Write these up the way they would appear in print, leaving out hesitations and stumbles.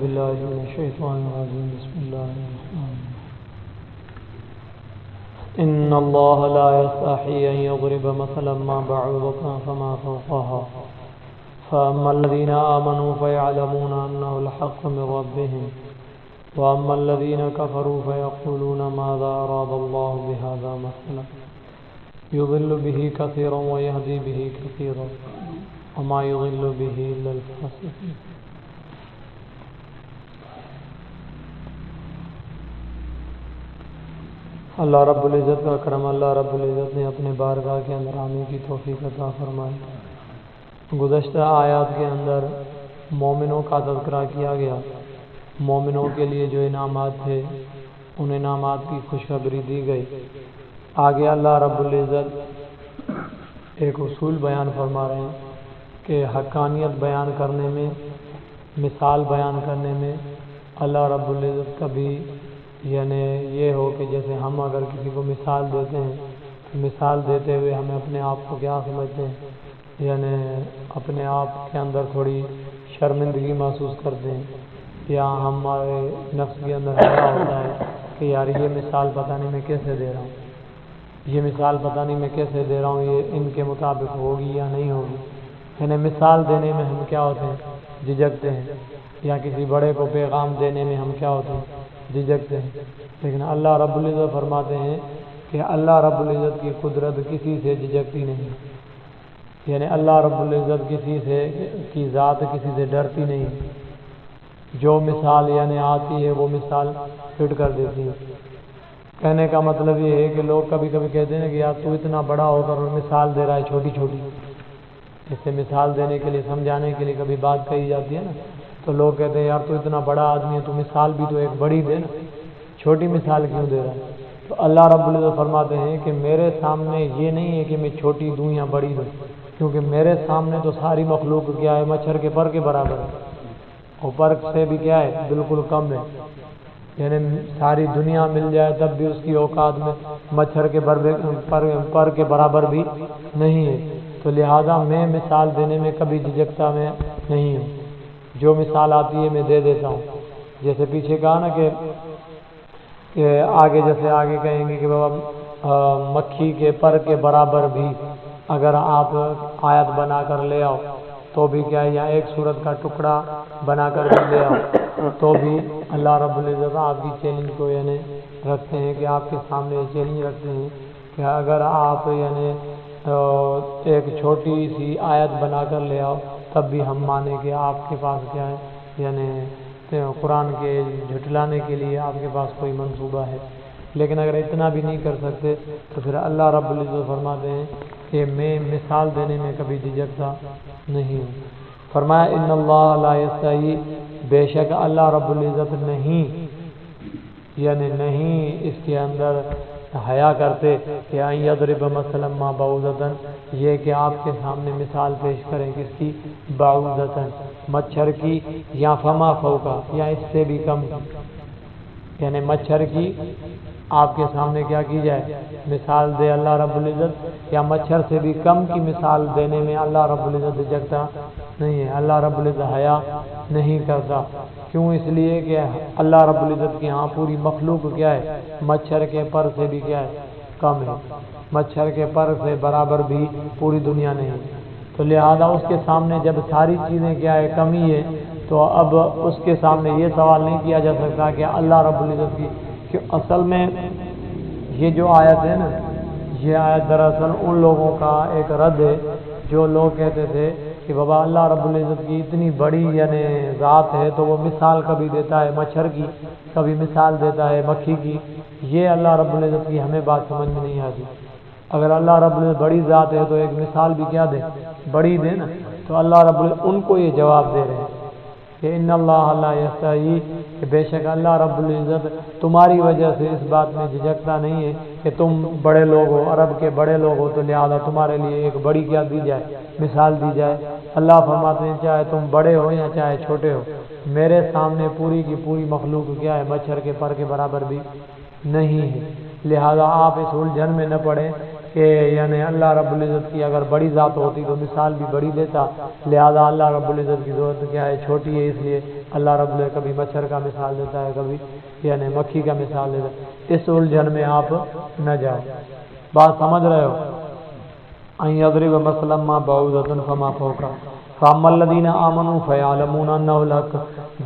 بالله من الشيطان الرجيم بسم الله الرحمن الرحيم إن الله لا يستحي أن يضرب مثلا ما بعوضة فما فوقها فأما الذين آمنوا فيعلمون أنه الحق من ربهم وأما الذين كفروا فيقولون ماذا أراد الله بهذا مثلا يضل به كثيرا ويهدي به كثيرا وما يضل به إلا الفاسقين. اللہ رب العزت کا کرم، اللہ رب العزت نے اپنے بارگاہ کے اندر آنے کی توفیق عطا فرمائی۔ گزشتہ آیات کے اندر مومنوں کا تذکرہ کیا گیا، مومنوں کے لیے جو انعامات تھے ان انعامات کی خوشخبری دی گئی۔ آگے اللہ رب العزت ایک اصول بیان فرما رہے ہیں کہ حقانیت بیان کرنے میں، مثال بیان کرنے میں اللہ رب العزت کبھی یعنی یہ ہو کہ جیسے ہم اگر کسی کو مثال دیتے ہیں تو مثال دیتے ہوئے ہمیں اپنے آپ کو کیا سمجھتے ہیں، یعنی اپنے آپ کے اندر تھوڑی شرمندگی محسوس کرتے ہیں، یا ہمارے نفس کے اندر حیا ہوتا ہے کہ یار یہ مثال پتہ نہیں میں کیسے دے رہا ہوں، یہ مثال پتہ نہیں میں کیسے دے رہا ہوں، یہ ان کے مطابق ہوگی یا نہیں ہوگی۔ یعنی مثال دینے میں ہم کیا ہوتے ہیں، جھجکتے ہیں، یا کسی بڑے کو پیغام دینے میں ہم کیا ہوتے ہیں، جھجکتے ہیں۔ لیکن اللہ رب العزت فرماتے ہیں کہ اللہ رب العزت کی قدرت کسی سے جھجکتی نہیں، یعنی اللہ رب العزت کسی سے کی ذات کسی سے ڈرتی نہیں، جو مثال یعنی آتی ہے وہ مثال فٹ کر دیتی ہے۔ کہنے کا مطلب یہ ہے کہ لوگ کبھی کبھی کہتے ہیں کہ یار تو اتنا بڑا ہو کر مثال دے رہا ہے چھوٹی چھوٹی، اس سے مثال دینے کے لیے، سمجھانے کے لیے کبھی بات کہی جاتی ہے نا، تو لوگ کہتے ہیں یار تو اتنا بڑا آدمی ہے تو مثال بھی تو ایک بڑی دے نا، چھوٹی مثال کیوں دے رہا ہے؟ تو اللہ رب العزت فرماتے ہیں کہ میرے سامنے یہ نہیں ہے کہ میں چھوٹی دوں یا بڑی دوں، کیونکہ میرے سامنے تو ساری مخلوق کیا ہے، مچھر کے پر کے برابر ہے، اور پر سے بھی کیا ہے، بالکل کم ہے۔ یعنی ساری دنیا مل جائے تب بھی اس کی اوقات میں مچھر کے پر کے برابر بھی نہیں ہے۔ تو لہذا میں مثال دینے میں کبھی جھجکتا میں نہیں ہوں، جو مثال آتی ہے میں دے دیتا ہوں۔ جیسے پیچھے کہا نا کہ آگے جیسے آگے کہیں گے کہ بابا مکھی کے پر کے برابر بھی اگر آپ آیت بنا کر لے آؤ تو بھی کیا ہے، یا ایک سورت کا ٹکڑا بنا کر بھی لے آؤ تو بھی اللہ رب العزت آپ کی چیلنج کو یعنی رکھتے ہیں کہ آپ کے سامنے چیلنج رکھتے ہیں کہ اگر آپ یعنی ایک چھوٹی سی آیت بنا کر لے آؤ تب بھی ہم مانیں کہ آپ کے پاس کیا ہے، یعنی قرآن کے جھٹلانے کے لیے آپ کے پاس کوئی منصوبہ ہے۔ لیکن اگر اتنا بھی نہیں کر سکتے تو پھر اللہ رب العزت فرماتے ہیں کہ میں مثال دینے میں کبھی جھجکتا نہیں ہوں۔ فرمایا ان اللہ لا یستحی، بے شک اللہ رب العزت نہیں، یعنی نہیں اس کے اندر حیا کرتے کہ ان یضرب مثلا ما بعوضۃ، یہ کہ آپ کے سامنے مثال پیش کریں کس کی، بعوضۃ مچھر کی، یا فما فوقا یا اس سے بھی کم، یعنی مچھر کی آپ کے سامنے کیا کی جائے، مثال دے اللہ رب العزت، یا مچھر سے بھی کم کی مثال دینے میں اللہ رب العزت جھجکتا نہیں ہے، اللہ رب العزت حیا نہیں کرتا۔ کیوں؟ اس لیے کہ اللہ رب العزت کے ہاں پوری مخلوق کیا ہے، مچھر کے پر سے بھی کیا ہے، کم ہے، مچھر کے پر سے برابر بھی پوری دنیا نہیں۔ تو لہذا اس کے سامنے جب ساری چیزیں کیا ہے، کمی ہے، تو اب اس کے سامنے یہ سوال نہیں کیا جا سکتا کہ اللہ رب العزت کی، کہ اصل میں یہ جو آیت ہے نا، یہ آیت دراصل ان لوگوں کا ایک رد ہے جو لوگ کہتے تھے کہ بابا اللہ رب العزت کی اتنی بڑی یعنی ذات ہے تو وہ مثال کبھی دیتا ہے مچھر کی، کبھی مثال دیتا ہے مکھی کی۔ یہ اللہ رب العزت کی ہمیں بات سمجھ میں نہیں آتی۔ اگر اللہ رب العزت بڑی ذات ہے تو ایک مثال بھی کیا دے، بڑی دے نا۔ تو اللہ رب العزت ان کو یہ جواب دے رہے ہیں کہ ان اللہ لا یستحی، کہ بے شک اللہ رب العزت تمہاری وجہ سے اس بات میں جھجکتا نہیں ہے کہ تم بڑے لوگ ہو، عرب کے بڑے لوگ ہو، تو لہذا تمہارے لیے ایک بڑی کیا دی جائے، مثال دی جائے۔ اللہ فرماتے ہیں چاہے تم بڑے ہو یا چاہے چھوٹے ہو، میرے سامنے پوری کی پوری مخلوق کیا ہے، مچھر کے پر کے برابر بھی نہیں ہے۔ لہذا آپ اس الجھن میں نہ پڑیں کہ یعنی اللہ رب العزت کی اگر بڑی ذات ہوتی تو مثال بھی بڑی دیتا، لہذا اللہ رب العزت کی ضرورت کیا ہے، چھوٹی ہے، اس لیے اللہ رب العزت کبھی مچھر کا مثال دیتا ہے، کبھی یعنی مکھی کا مثال دیتا ہے۔ اس الجھن میں آپ نہ جاؤ، بات سمجھ رہے ہو؟ ان یضرب مثلا ما بعوضۃ فما فوقها فاما الذین آمنوا فیعلمون انہ الحق۔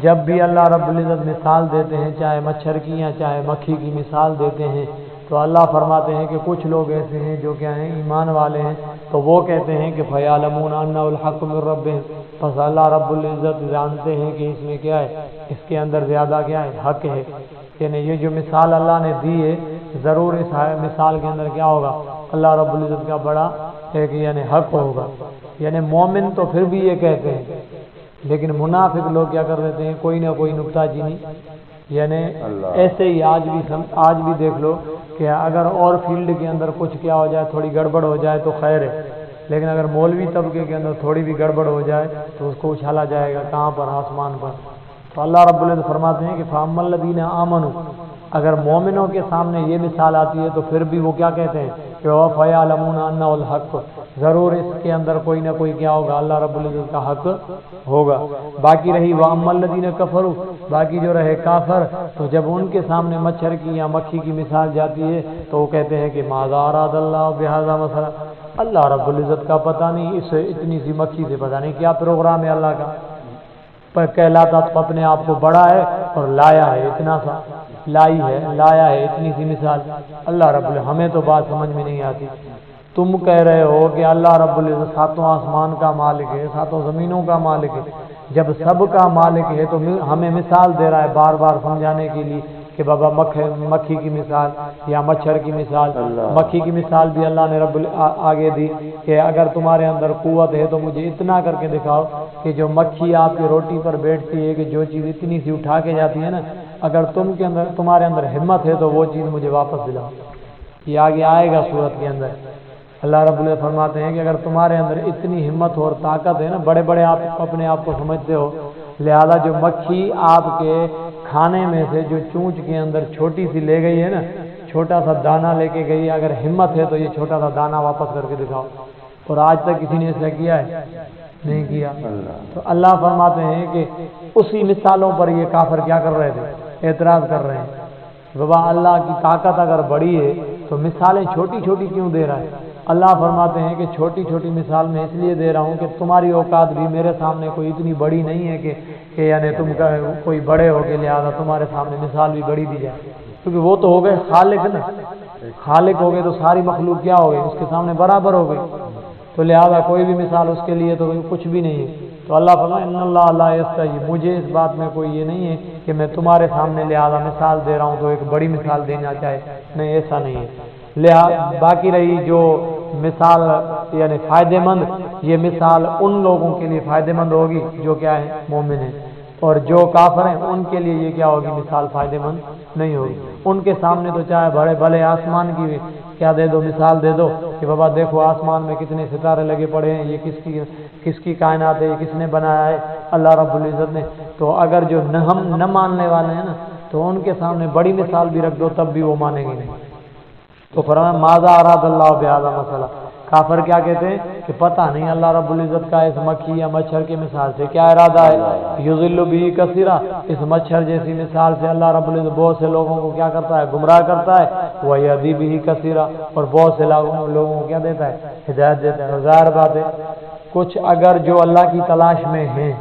جب بھی اللہ رب العزت مثال دیتے ہیں، چاہے مچھر کی یا چاہے مکھی کی مثال دیتے ہیں، تو اللہ فرماتے ہیں کہ کچھ لوگ ایسے ہیں جو کیا ہیں، ایمان والے ہیں، تو وہ کہتے ہیں کہ فیعلمون انہ الحق من ربہم، پس اللہ رب العزت جانتے ہیں کہ اس میں کیا ہے، اس کے اندر زیادہ کیا ہے، حق ہے۔ یعنی یہ جو مثال اللہ نے دی ہے، ضرور اس مثال کے اندر کیا ہوگا، اللہ رب العزت کا بڑا ایک یعنی حق ہوگا۔ یعنی مومن تو پھر بھی یہ کہتے ہیں، لیکن منافق لوگ کیا کر دیتے ہیں، کوئی نہ کوئی نکتہ چینی، یعنی ایسے ہی آج بھی دیکھ لو کہ اگر اور فیلڈ کے اندر کچھ کیا ہو جائے، تھوڑی گڑبڑ ہو جائے تو خیر ہے، لیکن اگر مولوی طبقے کے اندر تھوڑی بھی گڑبڑ ہو جائے تو اس کو اچھالا جائے گا کہاں پر، آسمان پر۔ تو اللہ رب العزت فرماتے ہیں کہ فَأَمَّا الَّذِينَ آمَنُوا، اگر مومنوں کے سامنے یہ مثال آتی ہے تو پھر بھی وہ کیا کہتے ہیں کہ وہ فَيَعْلَمُونَ أَنَّهُ الْحَقُّ، ضرور اس کے اندر کوئی نہ کوئی کیا ہوگا، اللہ رب العزت کا حق ہوگا۔ باقی رہی وَأَمَّا الَّذِينَ كَفَرُوا، باقی جو رہے کافر، تو جب ان کے سامنے مچھر کی یا مکھی کی مثال جاتی ہے تو وہ کہتے ہیں کہ ماذا اراد اللہ بہذا مثلا، اللہ رب العزت کا پتہ نہیں اس اتنی سی مکھی سے پتہ نہیں کیا پروگرام ہے اللہ کا، پر کہلاتا تو اپنے آپ کو بڑا ہے اور لایا ہے اتنا سا، لایا ہے اتنی سی مثال۔ اللہ رب العزت، ہمیں تو بات سمجھ میں نہیں آتی، تم کہہ رہے ہو کہ اللہ رب العزت ساتوں آسمان کا مالک ہے، ساتوں زمینوں کا مالک ہے، جب سب کا مالک ہے تو ہمیں مثال دے رہا ہے بار بار سمجھانے کے لیے کہ بابا مکھی کی مثال یا مچھر کی مثال۔ مکھی کی مثال بھی اللہ نے آگے دی کہ اگر تمہارے اندر قوت ہے تو مجھے اتنا کر کے دکھاؤ کہ جو مکھی آپ کی روٹی پر بیٹھتی ہے، کہ جو چیز اتنی سی اٹھا کے جاتی ہے نا، اگر تمہارے اندر ہمت ہے تو وہ چیز مجھے واپس دلاؤ۔ یہ آگے آئے گا صورت کے اندر۔ اللہ رب العزت فرماتے ہیں کہ اگر تمہارے اندر اتنی ہمت اور طاقت ہے نا، بڑے بڑے آپ اپنے آپ کو سمجھتے ہو، لہذا جو مکھی آپ کے کھانے میں سے جو چونچ کے اندر چھوٹی سی لے گئی ہے نا، چھوٹا سا دانہ لے کے گئی، اگر ہمت ہے تو یہ چھوٹا سا دانہ واپس کر کے دکھاؤ، اور آج تک کسی نے ایسا کیا ہے؟ نہیں کیا۔ تو اللہ فرماتے ہیں کہ اسی مثالوں پر یہ کافر کیا کر رہے تھے؟ اعتراض کر رہے ہیں۔ بابا اللہ کی طاقت اگر بڑی ہے تو مثالیں چھوٹی چھوٹی کیوں دے رہا ہے؟ اللہ فرماتے ہیں کہ چھوٹی چھوٹی مثال میں اس لیے دے رہا ہوں کہ تمہاری اوقات بھی میرے سامنے کوئی اتنی بڑی نہیں ہے کہ یعنی تم کوئی بڑے ہو کے لہٰذا تمہارے سامنے مثال بھی بڑی دی جائے، کیونکہ وہ تو ہو گئے خالق نا، خالق ہو گئے تو ساری مخلوق کیا ہو گئی، اس کے سامنے برابر ہو گئی، تو لہٰذا کوئی بھی مثال اس کے لیے تو کچھ بھی نہیں ہے۔ تو اللہ فرمائے ان اللہ لا یستحی، مجھے اس بات میں کوئی یہ نہیں ہے کہ میں تمہارے سامنے لہٰذا مثال دے رہا ہوں تو ایک بڑی مثال دینا چاہے، نہیں ایسا نہیں ہے۔ باقی رہی جو مثال یعنی فائدہ مند، یہ مثال ان لوگوں کے لیے فائدہ مند ہوگی جو کیا ہے، مومن ہیں، اور جو کافر ہیں ان کے لیے یہ کیا ہوگی، مثال فائدہ مند نہیں ہوگی۔ ان کے سامنے تو چاہے بڑے بھلے آسمان کی کیا دے دو، مثال دے دو کہ بابا دیکھو آسمان میں کتنے ستارے لگے پڑے ہیں، یہ کس کی کائنات ہے، یہ کس نے بنایا ہے، اللہ رب العزت نے۔ تو اگر جو ہم نہ ماننے والے ہیں نا، تو ان کے سامنے بڑی مثال بھی رکھ دو تب بھی وہ مانیں گے نہیں۔ تو فرمایا ماذا اراد اللہ بہذا مثلا، کافر کیا کہتے ہیں کہ پتہ نہیں اللہ رب العزت کا اس مکھی یا مچھر کی مثال سے کیا ارادہ ہے، یضل به کثیرا، اس مچھر جیسی مثال سے اللہ رب العزت بہت سے لوگوں کو کیا کرتا ہے، گمراہ کرتا ہے، ویہدی به کثیرا، اور بہت سے لوگوں کو کیا دیتا ہے، ہدایت دیتا ہے۔ ظاہر بات ہے کچھ اگر جو اللہ کی تلاش میں ہیں،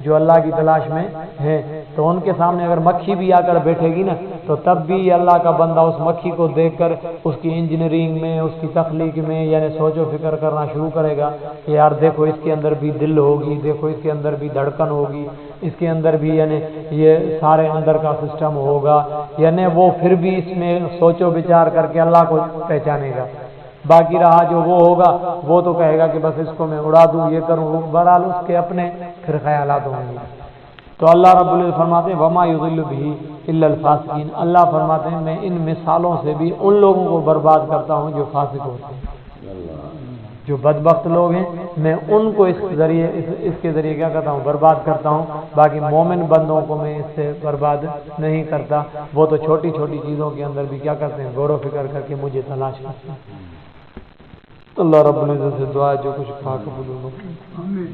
جو اللہ کی تلاش میں ہیں، تو ان کے سامنے اگر مکھی بھی آ کر بیٹھے گی نا، تو تب بھی اللہ کا بندہ اس مکھی کو دیکھ کر اس کی انجینئرنگ میں، اس کی تخلیق میں یعنی سوچ و فکر کرنا شروع کرے گا کہ یار دیکھو اس کے اندر بھی دل ہوگی، دیکھو اس کے اندر بھی دھڑکن ہوگی، اس کے اندر بھی یعنی یہ سارے اندر کا سسٹم ہوگا، یعنی وہ پھر بھی اس میں سوچ و بچار کر کے اللہ کو پہچانے گا۔ باقی رہا جو وہ ہوگا وہ تو کہے گا کہ بس اس کو میں اڑا دوں، یہ کروں، بہرحال اس کے اپنے پھر خیالات ہوں گے۔ تو اللہ رب العزت فرماتے ہیں وما یضل به الا الفاسقین، اللہ فرماتے ہیں میں ان مثالوں سے بھی ان لوگوں کو برباد کرتا ہوں جو فاسق ہوتے ہیں، جو بدبخت لوگ ہیں، میں ان کو اس کے ذریعے کیا کرتا ہوں، برباد کرتا ہوں، باقی مومن بندوں کو میں اس سے برباد نہیں کرتا۔ وہ تو چھوٹی چھوٹی چیزوں کے اندر بھی کیا کرتے ہیں، غور و فکر کر کے مجھے تلاش کرتے ہیں۔ اللہ رب العزت سے دعا ہے جو کچھ کہا قبول ہو۔ آمین۔